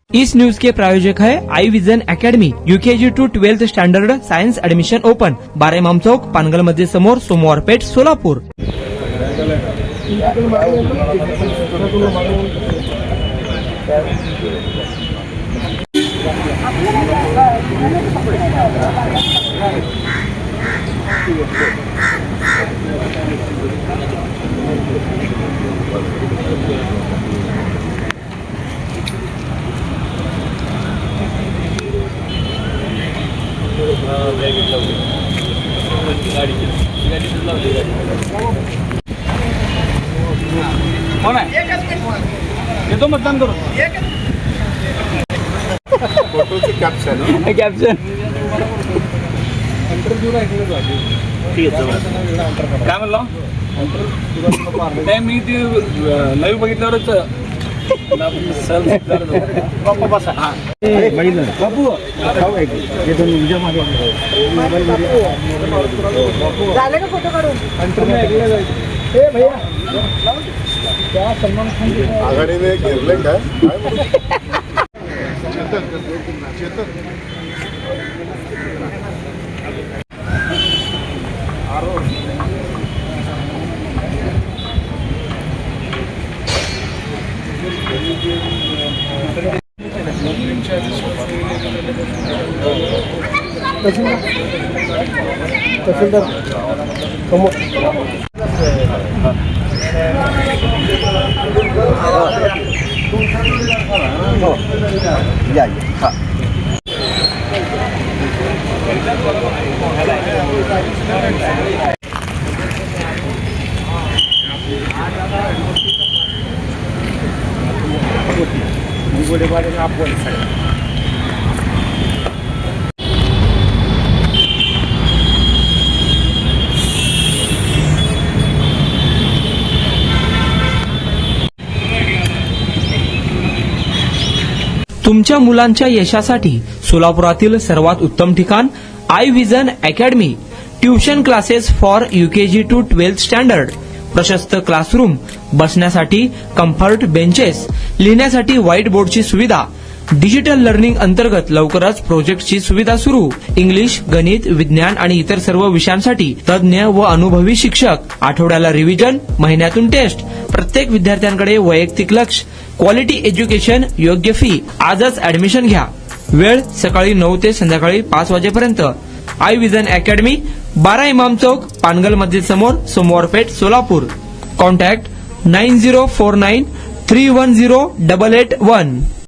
इस news के प्रायोजक है I vision academy UKG to 12th standard science admission open 12 Imam Chowk Pangal मध्ये समोर सोमवार पेठ सोलापूर। येतो मतदान करू फोटोचे कॅप्शन कॅप्शन ठीक आहे काय म्हणलं नाही मी ते लाईव्ह बघितल्यावरच बापू बसा बापू झालं का फोटो काढून सलमान खान आघाडीने घेरले काय तुमच्या मुलांच्या यशासाठी सोलापुरातील सर्वात उत्तम ठिकाण I vision academy tuition classes for UKG to 12th standard. प्रशस्त क्लासरूम, बसण्यासाठी कम्फर्ट बेंचेस, लिहिण्यासाठी व्हाईट बोर्डची सुविधा, डिजिटल लर्निंग अंतर्गत लवकरच प्रोजेक्टची सुविधा सुरू। इंग्लिश, गणित, विज्ञान आणि इतर सर्व विषयांसाठी तज्ज्ञ व अनुभवी शिक्षक। आठवड्याला रिव्हिजन, महिन्यातून टेस्ट। प्रत्येक विद्यार्थ्यांकडे वैयक्तिक लक्ष, क्वालिटी एज्युकेशन, योग्य फी। आजच ऍडमिशन घ्या। वेळ सकाळी 9 ते संध्याकाळी 5 वाजेपर्यंत। आई विजन अकॅडमी, 12 इमाम चौक, पानगल मस्जिद समोर, सोमवार पेठ, सोलापूर। कॉन्टॅक्ट 9049310881।